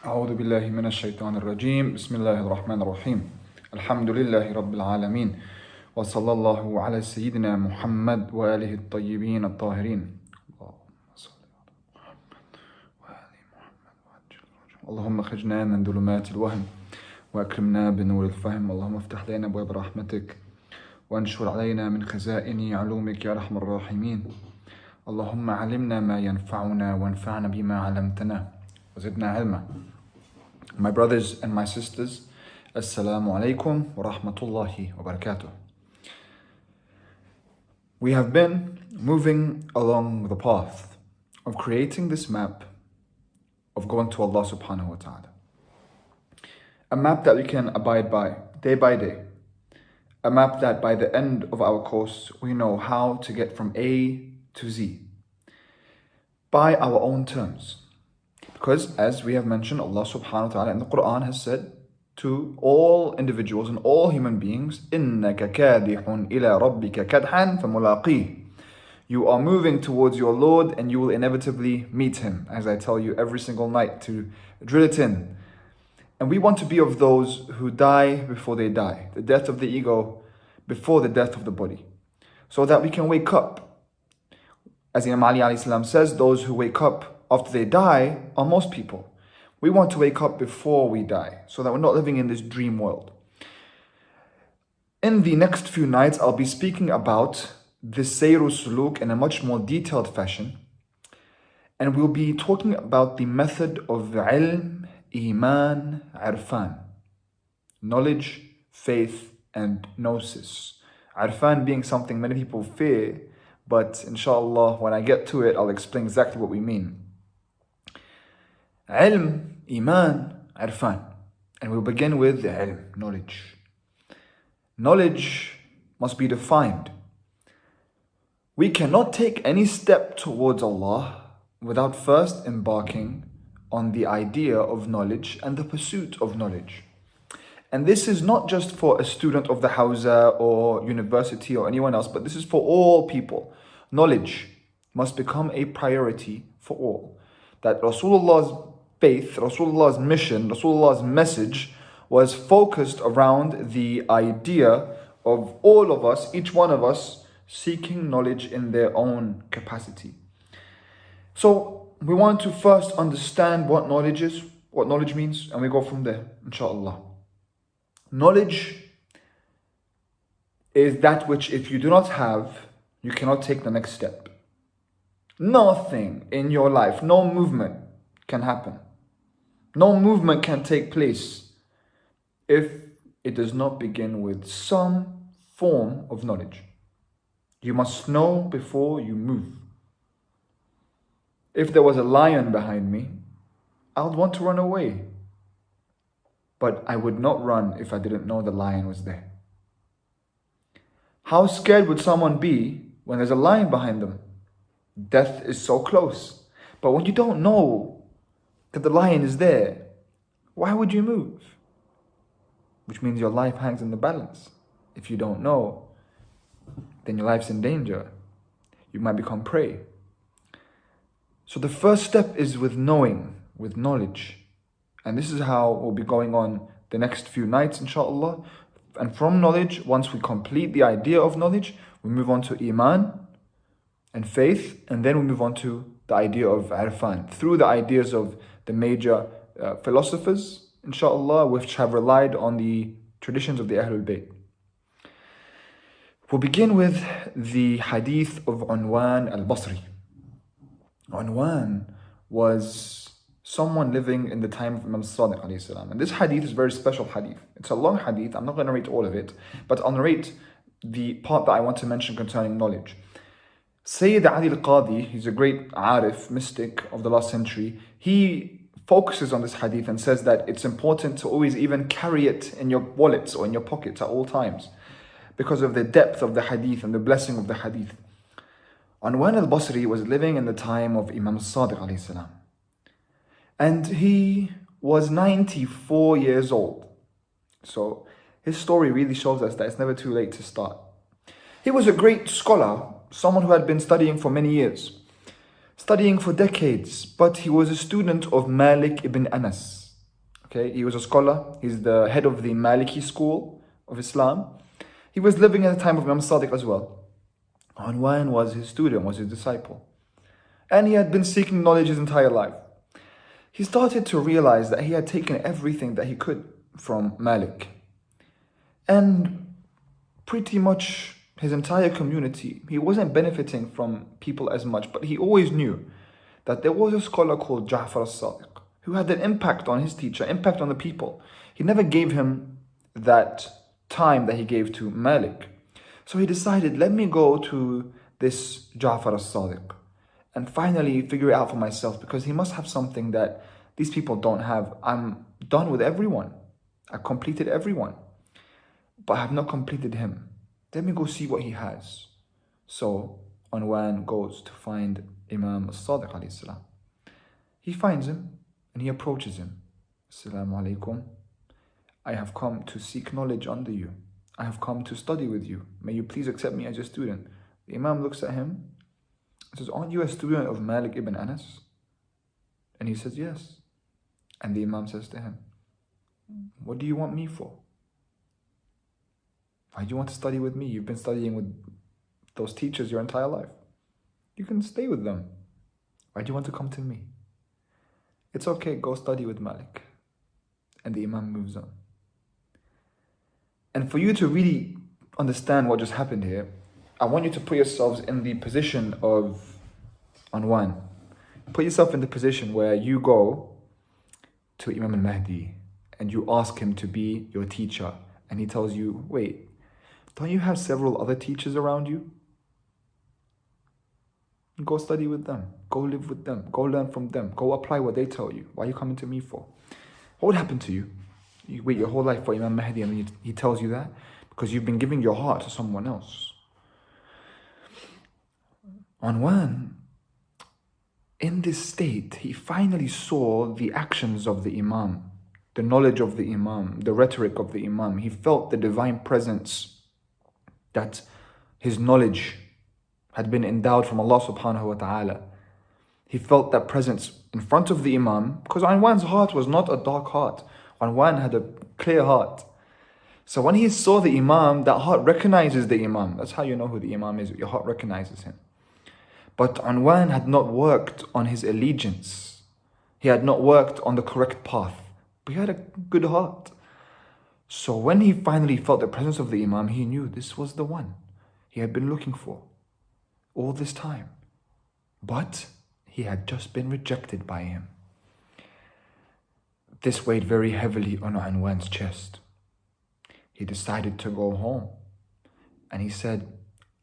أعوذ بالله من الشيطان الرجيم بسم الله الرحمن الرحيم الحمد لله رب العالمين وصلى الله على سيدنا محمد وآله الطيبين الطاهرين اللهم اخرجنا من ظلمات الوهم وأكرمنا بنور الفهم اللهم افتح لنا أبواب رحمتك وانشر علينا من خزائن علومك يا أرحم الراحمين اللهم علمنا ما ينفعنا وانفعنا بما علمتنا وزدنا علما. My brothers and my sisters, Assalamu alaikum wa rahmatullahi wa barakatuh. We have been moving along the path of creating this map of going to Allah subhanahu wa ta'ala. A map that we can abide by day. A map that by the end of our course, we know how to get from A to Z by our own terms. Because as we have mentioned, Allah subhanahu wa ta'ala in the Quran has said to all individuals and all human beings, إِنَّكَ كَادِحٌ إِلَىٰ رَبِّكَ كَدْحًا فَمُلَاقِيهِ. You are moving towards your Lord and you will inevitably meet Him, as I tell you every single night to drill it in. And we want to be of those who die before they die, the death of the ego before the death of the body, so that we can wake up. As Imam Ali alayhi salam says, those who wake up after they die are most people. We want to wake up before we die, so that we're not living in this dream world. In the next few nights, I'll be speaking about the Sayru Suluk in a much more detailed fashion. And we'll be talking about the method of ilm, iman, irfan. Knowledge, faith, and gnosis. Irfan being something many people fear, but inshallah, when I get to it, I'll explain exactly what we mean. Ilm, iman, irfan. And we'll begin with the ilm, knowledge. Knowledge must be defined. We cannot take any step towards Allah without first embarking on the idea of knowledge and the pursuit of knowledge. And this is not just for a student of the Hawza or university or anyone else, but this is for all people. Knowledge must become a priority for all. That Rasulullah's faith, Rasulullah's mission, Rasulullah's message was focused around the idea of all of us, each one of us, seeking knowledge in their own capacity. So we want to first understand what knowledge is, what knowledge means, and we go from there, inshallah. Knowledge is that which if you do not have, you cannot take the next step. Nothing in your life, no movement can happen. No movement can take place if it does not begin with some form of knowledge. You must know before you move. If there was a lion behind me, I would want to run away. But I would not run if I didn't know the lion was there. How scared would someone be when there's a lion behind them? Death is so close. But when you don't know that the lion is there, why would you move? Which means your life hangs in the balance. If you don't know, then your life's in danger. You might become prey. So the first step is with knowing, with knowledge. And this is how we'll be going on the next few nights, inshallah. And from knowledge, once we complete the idea of knowledge, we move on to iman and faith, and then we move on to the idea of irfan, through the ideas of the major philosophers, inshallah, which have relied on the traditions of the Ahlul Bayt. We'll begin with the hadith of Unwan al-Basri. Unwan was someone living in the time of Imam Sadiq alayhi salam. And this hadith is a very special hadith. It's a long hadith. I'm not going to narrate all of it, but I'll narrate the part that I want to mention concerning knowledge. Sayyid Ali al-Qadi, he's a great arif, mystic of the last century. He focuses on this hadith and says that it's important to always even carry it in your wallets or in your pockets at all times because of the depth of the hadith and the blessing of the hadith. Unwan al-Basri was living in the time of Imam Sadiq alayhi salam. And he was 94 years old. So his story really shows us that it's never too late to start. He was a great scholar, someone who had been studying for many years, studying for decades, but he was a student of Malik ibn Anas. Okay, he was a scholar. He's the head of the Maliki school of Islam. He was living in the time of Imam Sadiq as well. Anwan was his student, was his disciple. And he had been seeking knowledge his entire life. He started to realize that he had taken everything that he could from Malik. And pretty much his entire community, he wasn't benefiting from people as much, but he always knew that there was a scholar called Ja'far al-Sadiq who had an impact on his teacher, impact on the people. He never gave him that time that he gave to Malik. So he decided, let me go to this Ja'far al-Sadiq and finally figure it out for myself, because he must have something that these people don't have. I'm done with everyone. I completed everyone, but I have not completed him. Let me go see what he has. So Anwan goes to find Imam al-Sadiq alayhi salam. He finds him and he approaches him. Assalamu alaikum. I have come to seek knowledge under you. I have come to study with you. May you please accept me as your student. The Imam looks at him and says, aren't you a student of Malik ibn Anas? And he says, yes. And the Imam says to him, what do you want me for? Why do you want to study with me? You've been studying with those teachers your entire life. You can stay with them. Why do you want to come to me? It's okay, go study with Malik. And the Imam moves on. And for you to really understand what just happened here, I want you to put yourselves in the position of Anwan. Put yourself in the position where you go to Imam al-Mahdi and you ask him to be your teacher. And he tells you, wait, don't you have several other teachers around you? Go study with them. Go live with them. Go learn from them. Go apply what they tell you. Why are you coming to me for? What would happen to you? You wait your whole life for Imam Mahdi and then he tells you that? Because you've been giving your heart to someone else. Anwan, in this state, he finally saw the actions of the Imam, the knowledge of the Imam, the rhetoric of the Imam. He felt the divine presence, that his knowledge had been endowed from Allah subhanahu wa ta'ala. He felt that presence in front of the Imam, because Anwan's heart was not a dark heart. Anwan had a clear heart. So when he saw the Imam, that heart recognizes the Imam. That's how you know who the Imam is. Your heart recognizes him. But Anwan had not worked on his allegiance. He had not worked on the correct path. But he had a good heart. So when he finally felt the presence of the Imam, he knew this was the one he had been looking for all this time. But he had just been rejected by him. This weighed very heavily on Anwan's chest. He decided to go home. And he said,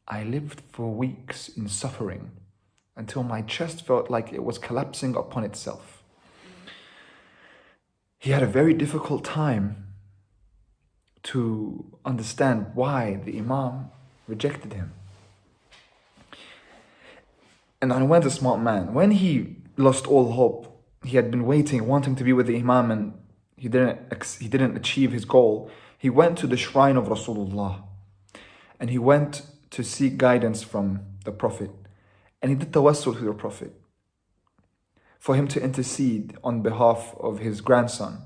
I lived for weeks in suffering until my chest felt like it was collapsing upon itself. He had a very difficult time to understand why the Imam rejected him. And Anwan's a smart man. When he lost all hope, he had been waiting, wanting to be with the Imam, and he didn't achieve his goal. He went to the shrine of Rasulullah and he went to seek guidance from the Prophet. And he did tawassul to the Prophet for him to intercede on behalf of his grandson.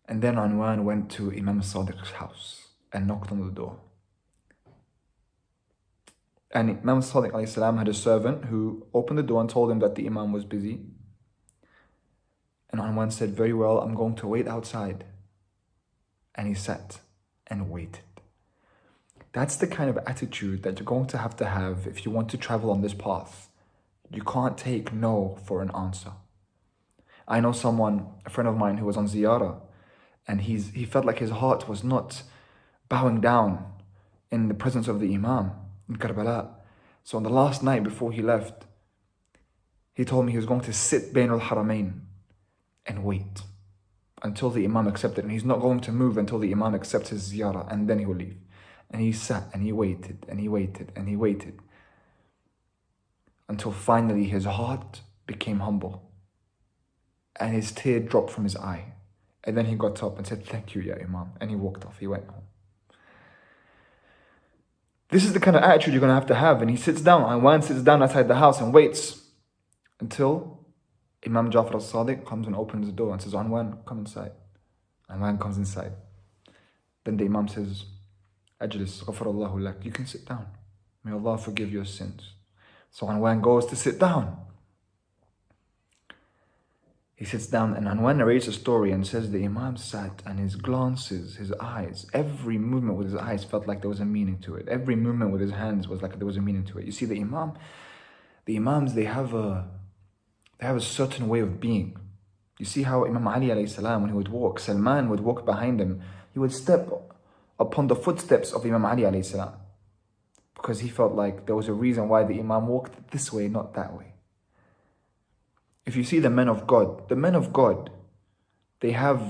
And then Anwan went to Imam Sadiq's house and knocked on the door. And Imam Sadiq alayhi salam had a servant who opened the door and told him that the Imam was busy. And Anwan said, very well, I'm going to wait outside. And he sat and waited. That's the kind of attitude that you're going to have if you want to travel on this path. You can't take no for an answer. I know someone, a friend of mine, who was on ziyarah, and he felt like his heart was not bowing down in the presence of the Imam in Karbala. So on the last night before he left, he told me he was going to sit Bain al-Haramain and wait until the Imam accepted. And he's not going to move until the Imam accepts his ziyarah, and then he will leave. And he sat and he waited and he waited and he waited until finally his heart became humble and his tear dropped from his eye. And then he got up and said, thank you, Ya Imam. And he walked off. He went home. This is the kind of attitude you're going to have. And he sits down. Anwan sits down outside the house and waits until Imam Jafar al-Sadiq comes and opens the door and says, Anwan, come inside. Anwan comes inside. Then the Imam says, Ajlis, ghafarallahu lak. You can sit down. May Allah forgive your sins. So Anwan goes to sit down. He sits down and Anwan narrates a story and says the Imam sat and his glances, his eyes, every movement with his eyes felt like there was a meaning to it. Every movement with his hands was like there was a meaning to it. You see, the Imams, they have a certain way of being. You see how Imam Ali alayhi salam, when he would walk, Salman would walk behind him, he would step upon the footsteps of Imam Ali alayhi salam, because he felt like there was a reason why the Imam walked this way, not that way. If you see the men of God, they have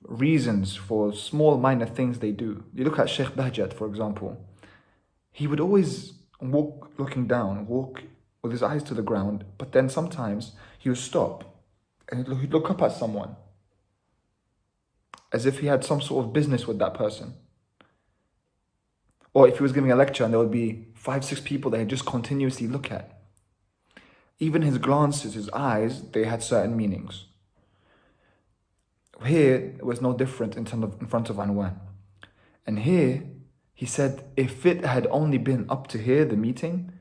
reasons for small minor things they do. You look at Sheikh Bahjat, for example. He would always walk looking down, walk with his eyes to the ground, but then sometimes he would stop and he'd look up at someone as if he had some sort of business with that person. Or if he was giving a lecture and there would be 5-6 people that he'd just continuously look at. Even his glances, his eyes, they had certain meanings. Here, it was no different in front of Anwan. And here, he said, if it had only been up to here, the meeting,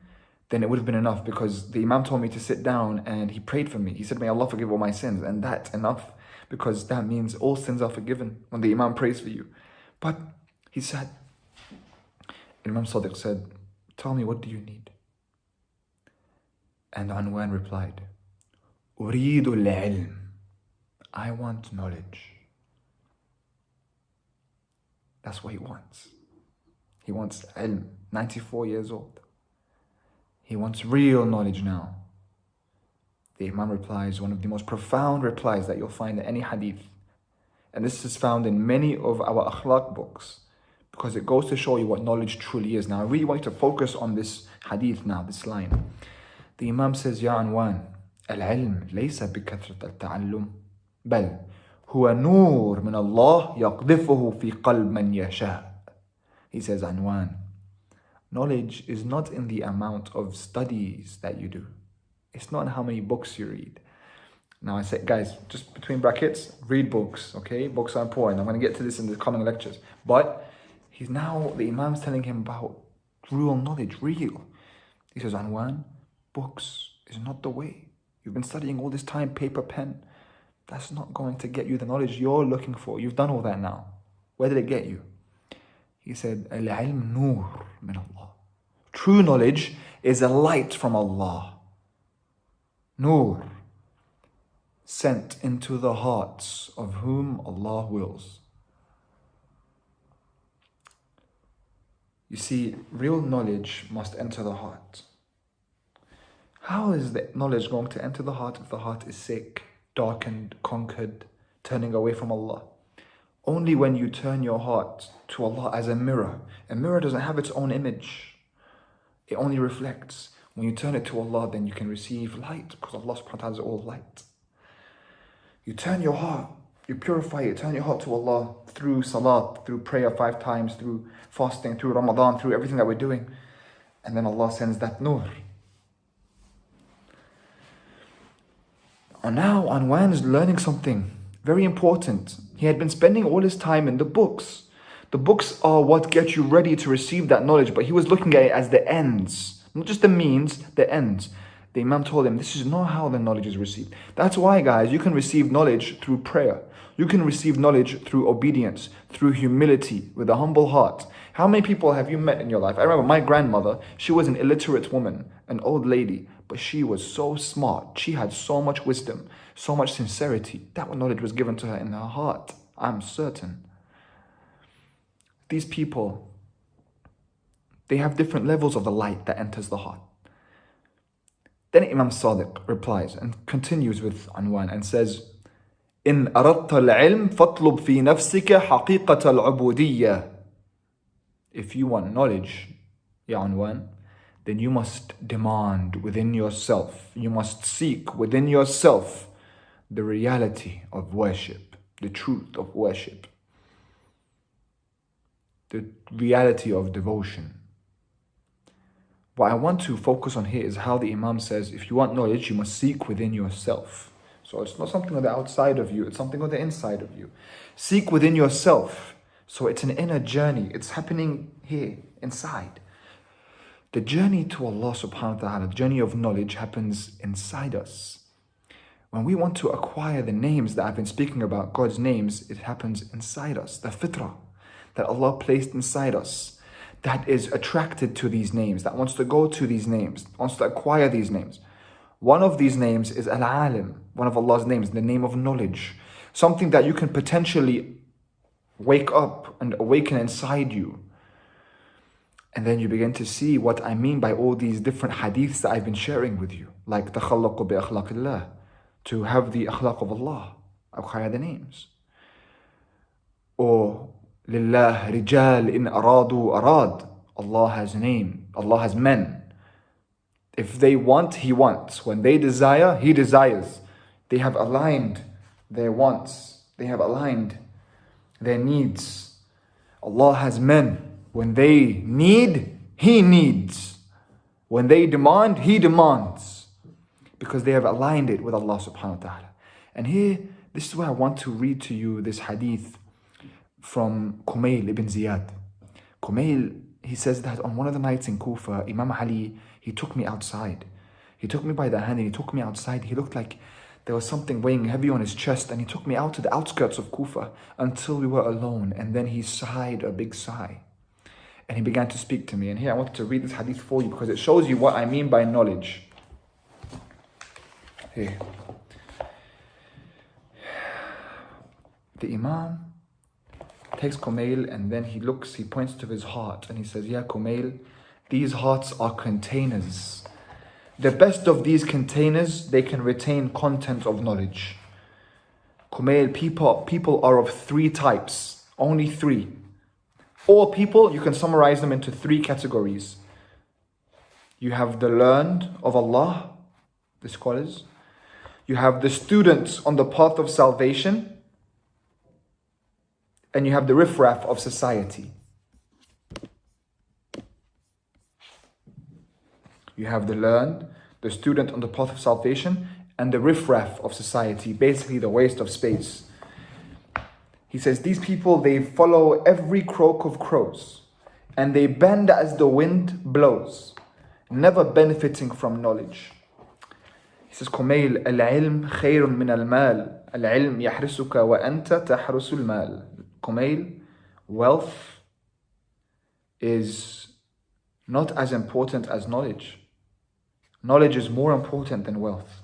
then it would have been enough, because the Imam told me to sit down and he prayed for me. He said, may Allah forgive all my sins. And that's enough, because that means all sins are forgiven when the Imam prays for you. But he said, Imam Sadiq said, tell me, what do you need? And Anwan replied, أريد العلم. I want knowledge. That's what he wants. He wants ilm. 94 years old. He wants real knowledge now. The Imam replies, one of the most profound replies that you'll find in any hadith. And this is found in many of our akhlaq books, because it goes to show you what knowledge truly is. Now, I really want you to focus on this hadith now, this line. The Imam says, Ya Anwan, al-ilm laysa bikathrat al-ta'allum, bal huwa nur min Allah yaqdifuhu fi qalb man yasha. He says, Anwan, knowledge is not in the amount of studies that you do. It's not in how many books you read. Now I say, guys, just between brackets, read books, okay? Books are important. I'm going to get to this in the coming lectures. But the Imam's telling him about real knowledge, real. He says, Anwan, books is not the way. You've been studying all this time, paper, pen. That's not going to get you the knowledge you're looking for. You've done all that now. Where did it get you? He said, Al-ilm nur min Allah. True knowledge is a light from Allah. Nur. Sent into the hearts of whom Allah wills. You see, real knowledge must enter the heart. How is the knowledge going to enter the heart if the heart is sick, darkened, conquered, turning away from Allah? Only when you turn your heart to Allah as a mirror. A mirror doesn't have its own image. It only reflects. When you turn it to Allah, then you can receive light, because Allah subhanahu wa ta'ala is all light. You turn your heart, you purify it, turn your heart to Allah through salat, through prayer 5 times, through fasting, through Ramadan, through everything that we're doing. And then Allah sends that nur. And now Anwan is learning something very important. He had been spending all his time in the books. The books are what get you ready to receive that knowledge, but he was looking at it as the ends, not just the means, the ends. The Imam told him, this is not how the knowledge is received. That's why, guys, you can receive knowledge through prayer. You can receive knowledge through obedience, through humility, with a humble heart. How many people have you met in your life? I remember my grandmother, she was an illiterate woman, an old lady, but she was so smart. She had so much wisdom, so much sincerity. That knowledge was given to her in her heart, I'm certain. These people, they have different levels of the light that enters the heart. Then Imam Sadiq replies and continues with Anwan and says, إن أردت العلم فاطلب في نفسك حقيقة العبودية. If you want knowledge, Ya Anwan, then you must demand within yourself, you must seek within yourself the reality of worship, the truth of worship, the reality of devotion. What I want to focus on here is how the Imam says, if you want knowledge, you must seek within yourself. So it's not something on the outside of you, it's something on the inside of you. Seek within yourself. So it's an inner journey. It's happening here, inside. The journey to Allah subhanahu wa ta'ala, the journey of knowledge happens inside us. When we want to acquire the names that I've been speaking about, God's names, it happens inside us. The fitrah that Allah placed inside us, that is attracted to these names, that wants to go to these names, wants to acquire these names. One of these names is Al-Alim, one of Allah's names, the name of knowledge. Something that you can potentially wake up and awaken inside you. And then you begin to see what I mean by all these different hadiths that I've been sharing with you. Like تَخَلَّقُ بِأَخْلَقِ اللَّهِ, to have the akhlaq of Allah, acquire the names. Or لِلَّهِ رِجَالٍ إِنْ أَرَادُوا أَرَاد, Allah has name, Allah has men. If they want, He wants. When they desire, He desires. They have aligned their wants. They have aligned their needs. Allah has men. When they need, He needs. When they demand, He demands. Because they have aligned it with Allah subhanahu wa ta'ala. And here, this is where I want to read to you this hadith from Kumail ibn Ziyad. Kumail, he says that on one of the nights in Kufa, Imam Ali, he took me outside. He took me by the hand and he took me outside. He looked like there was something weighing heavy on his chest, and he took me out to the outskirts of Kufa until we were alone. And then he sighed a big sigh. And he began to speak to me. And here I wanted to read this hadith for you because it shows you what I mean by knowledge. Here. The Imam takes Kumail and then he points to his heart and he says, "Ya Kumail, these hearts are containers. The best of these containers, they can retain content of knowledge. Kumail, people are of three types, only three. All people, you can summarize them into three categories. You have the learned of Allah, the scholars. You have the students on the path of salvation. And you have the riffraff of society. You have the learned, the student on the path of salvation, and the riffraff of society, basically the waste of space. He says, these people, they follow every croak of crows, and they bend as the wind blows, never benefiting from knowledge. He says, Kumail, al-ilm khayrun min al-mal, al-ilm yahrisuka wa anta tahrusul mal. Kumail, wealth is not as important as knowledge. Knowledge is more important than wealth.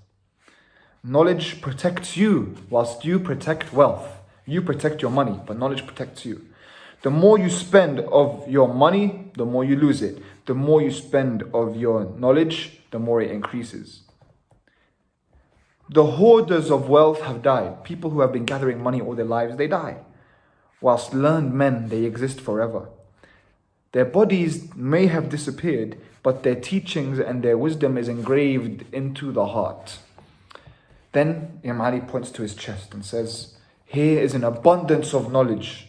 Knowledge protects you whilst you protect wealth. You protect your money, but knowledge protects you. The more you spend of your money, the more you lose it. The more you spend of your knowledge, the more it increases. The hoarders of wealth have died. People who have been gathering money all their lives, they die. Whilst learned men, they exist forever. Their bodies may have disappeared, but their teachings and their wisdom is engraved into the heart. Then Imam Ali points to his chest and says, here is an abundance of knowledge.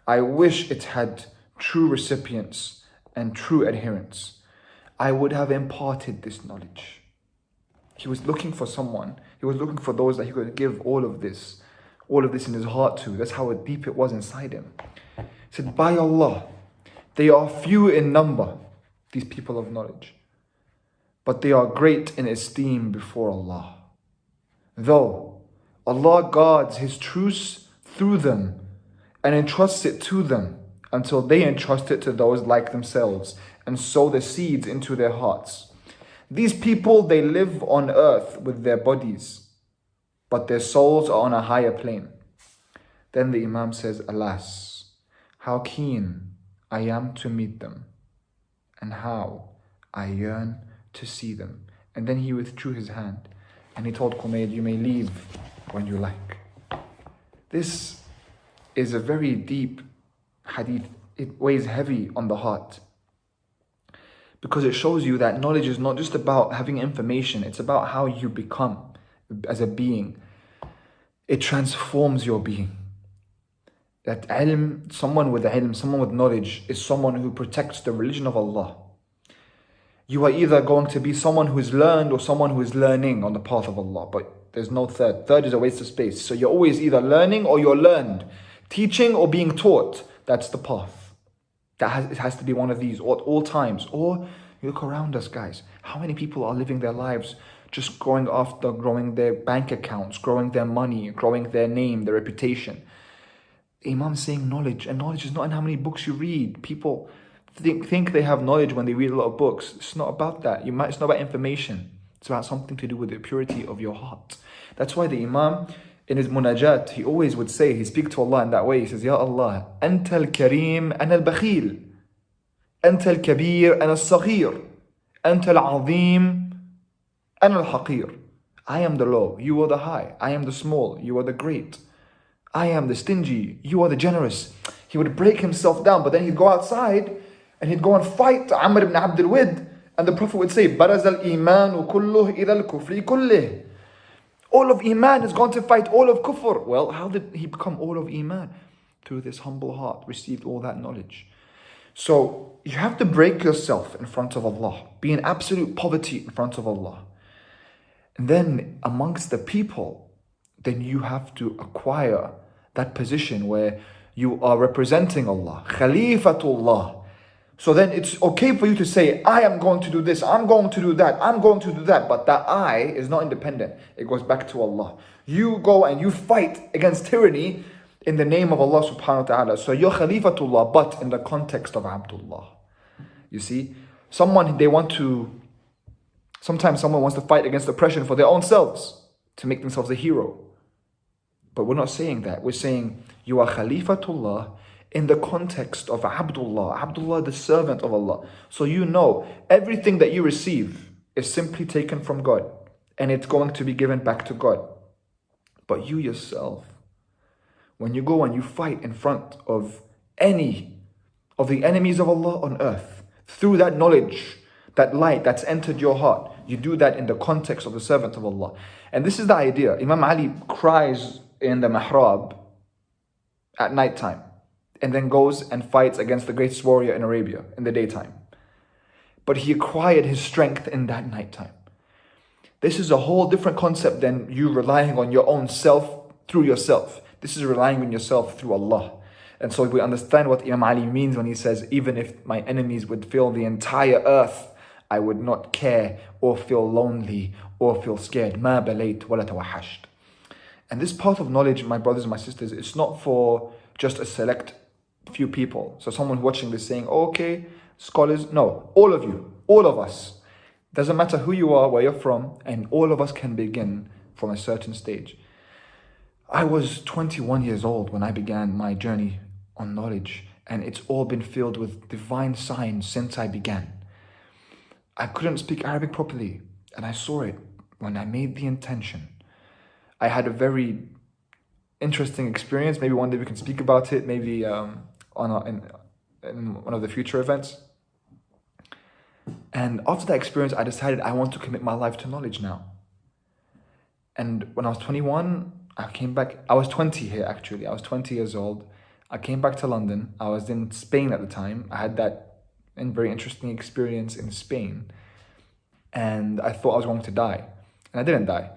I wish it had true recipients and true adherents. I would have imparted this knowledge. He was looking for someone. He was looking for those that he could give all of this in his heart to. That's how deep it was inside him. He said, by Allah, they are few in number, these people of knowledge, but they are great in esteem before Allah. Though Allah guards His truth through them and entrusts it to them until they entrust it to those like themselves and sow the seeds into their hearts. These people, they live on earth with their bodies, but their souls are on a higher plane. Then the Imam says, alas, how keen I am to meet them, and how I yearn to see them. And then he withdrew his hand, and he told Kumail, you may leave when you like. This is a very deep hadith. It weighs heavy on the heart, because it shows you that knowledge is not just about having information, it's about how you become as a being. It transforms your being. That ilm, someone with knowledge, is someone who protects the religion of Allah. You are either going to be someone who is learned or someone who is learning on the path of Allah, but There's no third. Third is a waste of space. So you're always either learning or you're learned. Teaching or being taught. That's the path. It has to be one of these at all times. Or you look around us, guys. How many people are living their lives just growing their bank accounts, growing their money, growing their name, their reputation? Imam's saying knowledge, and knowledge is not in how many books you read. People think they have knowledge when they read a lot of books. It's not about that. It's not about information. It's about something to do with the purity of your heart. That's why the Imam, in his munajat, he always would say, he speaks to Allah in that way. He says, Ya Allah, Anta al-Kareem, Ana al-Bakhil. Anta al-Kabir, Ana al-Saghir. Anta al-Azim, Ana al-Haqir. I am the low, you are the high. I am the small, you are the great. I am the stingy, you are the generous. He would break himself down, but then he'd go outside and he'd go and fight Amr ibn Abdul Wid. And the Prophet would say, Baraz al-Iman kulluh ila al-kufri kullih. All of Iman has gone to fight all of Kufr. Well, how did he become all of Iman? Through this humble heart, received all that knowledge. So you have to break yourself in front of Allah. Be in absolute poverty in front of Allah. And then amongst the people, then you have to acquire that position where you are representing Allah. Khalifatullah. So then it's okay for you to say, I am going to do this, I'm going to do that, I'm going to do that. But that I is not independent. It goes back to Allah. You go and you fight against tyranny in the name of Allah subhanahu wa ta'ala. So you're Khalifatullah, but in the context of Abdullah. You see, sometimes someone wants to fight against oppression for their own selves, to make themselves a hero. But we're not saying that. We're saying you are Khalifatullah in the context of Abdullah. Abdullah, the servant of Allah. So you know everything that you receive is simply taken from God, and it's going to be given back to God. But you yourself, when you go and you fight in front of any of the enemies of Allah on earth, through that knowledge, that light that's entered your heart, you do that in the context of the servant of Allah. And this is the idea. Imam Ali cries in the mihrab at night time, and then goes and fights against the greatest warrior in Arabia in the daytime. But he acquired his strength in that nighttime. This is a whole different concept than you relying on your own self through yourself. This is relying on yourself through Allah. And so we understand what Imam Ali means when he says, even if my enemies would fill the entire earth, I would not care or feel lonely or feel scared. Ma balayt wala tawahasht. And this path of knowledge, my brothers and my sisters, it's not for just a select few people. So someone watching this saying, oh, okay, scholars. No, all of you, all of us. Doesn't matter who you are, where you're from, and all of us can begin from a certain stage. I was 21 years old when I began my journey on knowledge, and it's all been filled with divine signs since I began. I couldn't speak Arabic properly, and I saw it when I made the intention. I had a very interesting experience. Maybe one day we can speak about it, maybe in one of the future events. And after that experience, I decided I want to commit my life to knowledge now. And when I was 21, I came back. I was 20 here, actually. I was 20 years old. I came back to London. I was in Spain at the time. I had that very interesting experience in Spain. And I thought I was going to die. And I didn't die.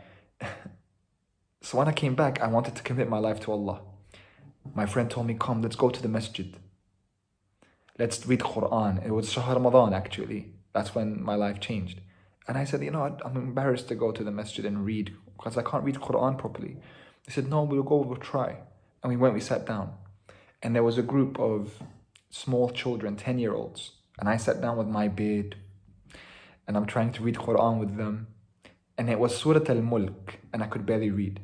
So when I came back, I wanted to commit my life to Allah. My friend told me, come, let's go to the masjid. Let's read Quran. It was Shahr Ramadan, actually. That's when my life changed. And I said, I'm embarrassed to go to the masjid and read because I can't read Quran properly. They said, no, we'll try. And we sat down. And there was a group of small children, 10-year-olds. And I sat down with my beard. And I'm trying to read Quran with them. And it was Surah Al-Mulk. And I could barely read.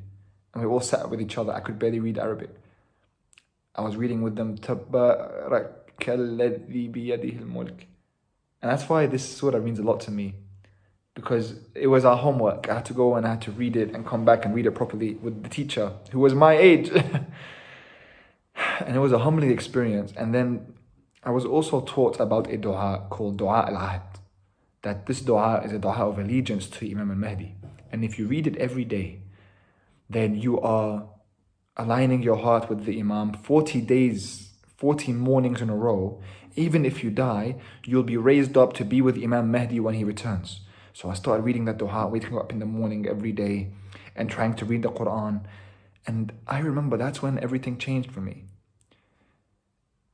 And we all sat with each other. I could barely read Arabic. I was reading with them, Tabarak alladhi biyadihi al-mulk. And that's why this surah means a lot to me. Because it was our homework. I had to go and I had to read it and come back and read it properly with the teacher, who was my age. And it was a humbling experience. And then I was also taught about a dua called Dua al-Ahd. That this dua is a dua of allegiance to Imam al-Mahdi. And if you read it every day, then you are aligning your heart with the Imam 40 days, 40 mornings in a row. Even if you die, you'll be raised up to be with Imam Mahdi when he returns. So I started reading that dua, waking up in the morning every day and trying to read the Quran. And I remember that's when everything changed for me.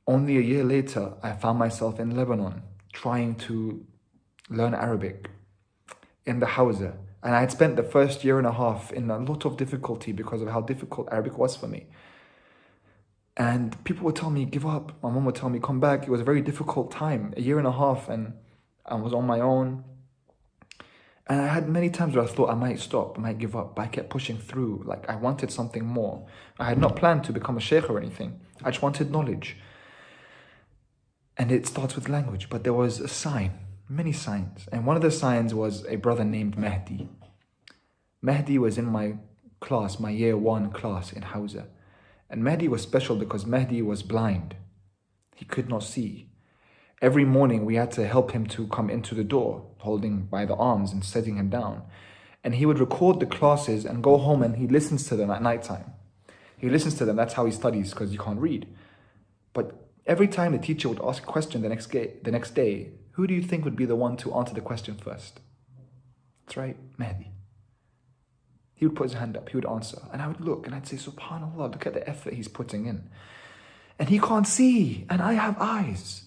Only a year later, I found myself in Lebanon trying to learn Arabic in the Hausa. And I had spent the first year and a half in a lot of difficulty because of how difficult Arabic was for me. And people would tell me, give up. My mom would tell me, come back. It was a very difficult time, a year and a half, and I was on my own. And I had many times where I thought I might stop, I might give up, but I kept pushing through. Like I wanted something more. I had not planned to become a sheikh or anything. I just wanted knowledge. And it starts with language, but there was a sign, many signs. And one of the signs was a brother named Mehdi. Mehdi was in my class, my year 1 class in Hausa. And Mehdi was special because Mehdi was blind. He could not see. Every morning we had to help him to come into the door, holding by the arms and setting him down. And he would record the classes and go home and he listens to them at nighttime. He listens to them, that's how he studies because he can't read. But every time the teacher would ask a question the next day, who do you think would be the one to answer the question first? That's right, Mehdi. He would put his hand up, he would answer. And I would look and I'd say, SubhanAllah, look at the effort he's putting in. And he can't see, and I have eyes.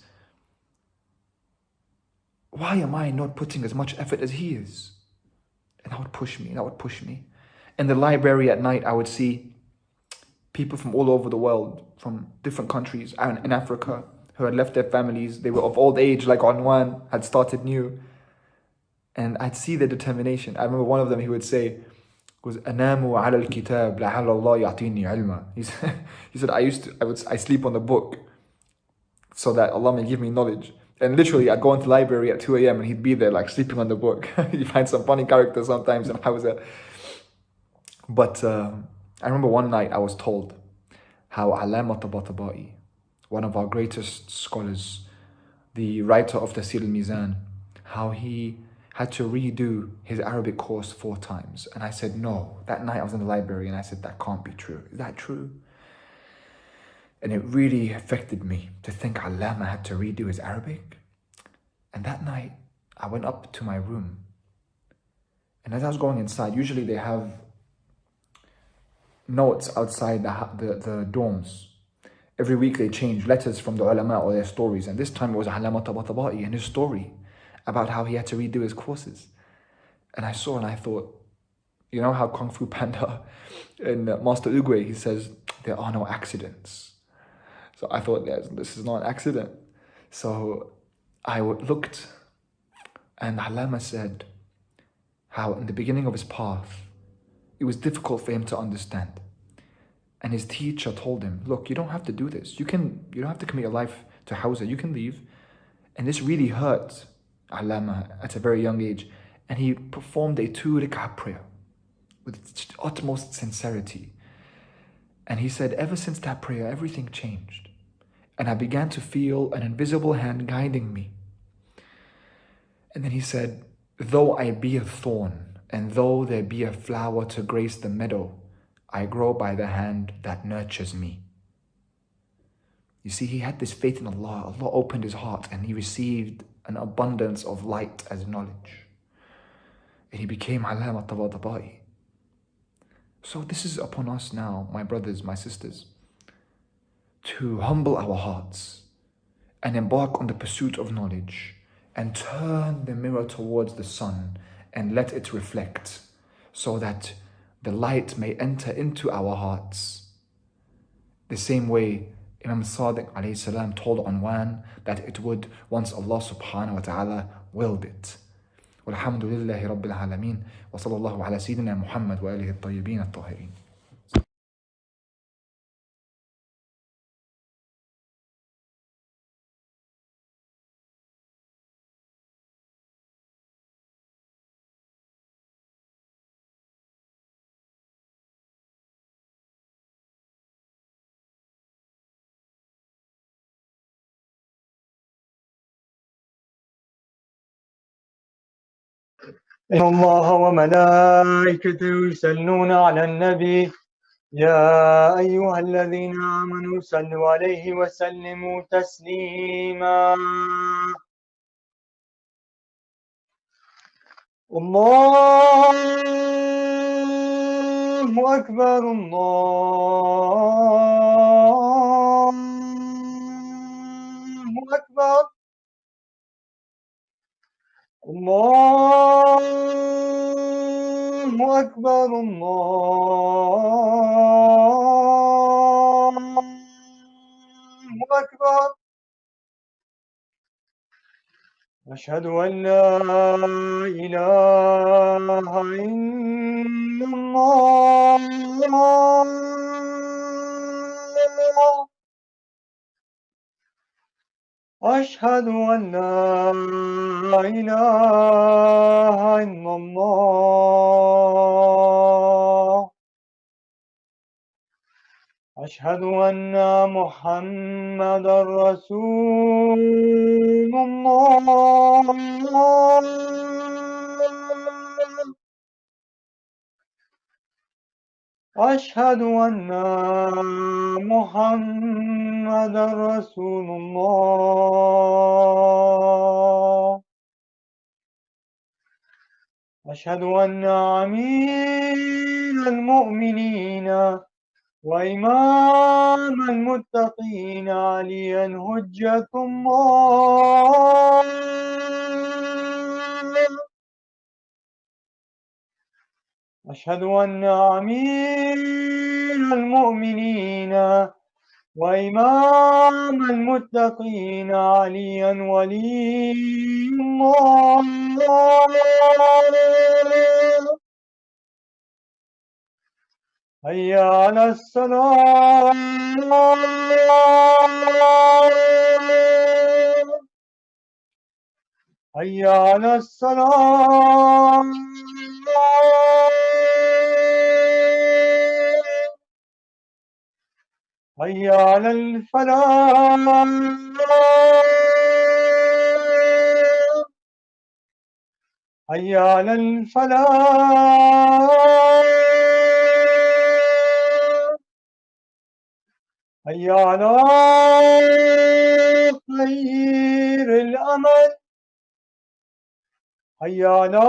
Why am I not putting as much effort as he is? And that would push me. In the library at night, I would see people from all over the world, from different countries in Africa, who had left their families. They were of old age, like Unwan, had started new. And I'd see their determination. I remember one of them, he would say, أنام على الكتاب لعل الله يعطيني علما. He said, I sleep on the book so that Allah may give me knowledge. And literally, I'd go into the library at 2 a.m. and he'd be there like sleeping on the book. You find some funny characters sometimes in Hausa. But I remember one night I was told how Allama Tabatabai, one of our greatest scholars, the writer of Tafsir al-Mizan, how he had to redo his Arabic course 4 times. And I said, no. That night I was in the library and I said, that can't be true. Is that true? And it really affected me to think Allama had to redo his Arabic. And that night, I went up to my room. And as I was going inside, usually they have notes outside the dorms. Every week they change letters from the ulama or their stories. And this time it was Allama Tabatabai and his story about how he had to redo his courses. And I saw and I thought, you know how Kung Fu Panda in Master Uguay, he says, there are no accidents. So I thought, this is not an accident. So I looked and Allama said how in the beginning of his path, it was difficult for him to understand. And his teacher told him, look, you don't have to do this. You don't have to commit your life to Hausa. You can leave. And this really hurt Allama at a very young age. And he performed a 2 rak'ah prayer with utmost sincerity. And he said, ever since that prayer, everything changed. And I began to feel an invisible hand guiding me. And then he said, though I be a thorn, and though there be a flower to grace the meadow, I grow by the hand that nurtures me. You see, he had this faith in Allah. Allah opened his heart and he received an abundance of light as knowledge. And he became Allama Tabatabai. So this is upon us now, my brothers, my sisters, to humble our hearts and embark on the pursuit of knowledge and turn the mirror towards the sun and let it reflect so that the light may enter into our hearts. The same way Imam Sadiq alayhi salam told Unwan that it would once Allah subhanahu wa ta'ala willed it. Walhamdulillahi Rabbil Alameen wa sallallahu ala Sayyidina Muhammad wa alihi at-tayyibin at-tahirin. إن الله وملائكته يصلون على النبي يا أيها الذين آمنوا صلوا عليه وسلموا تسليما الله أكبر الله أكبر الله أكبر الله أكبر أشهد أن لا إله إلا الله أشهد أن لا إله إلا الله أشهد أن محمدا رسول الله أشهد أن محمدا رسول الله أشهد أن أمير المؤمنين وإمام المتقين عليا حجة الله أشهد أن أمير المؤمنين وإمام المتقين عليا ولي الله هيا على الصلاة هيا على الصلاة هيا على الفلاح هيا على الفلاح هيا على خير الأمل هيا على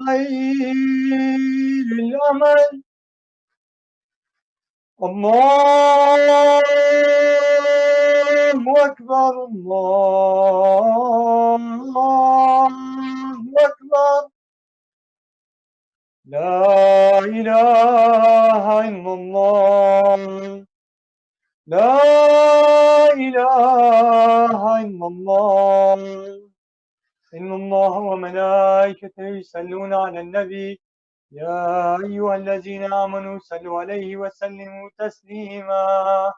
خير الأمل الله أكبر الله أكبر لا إله إلا الله لا إله إلا الله إن الله وملائكته يصلون على النبي يا أيها الذين آمنوا صلوا عليه وسلموا تسليما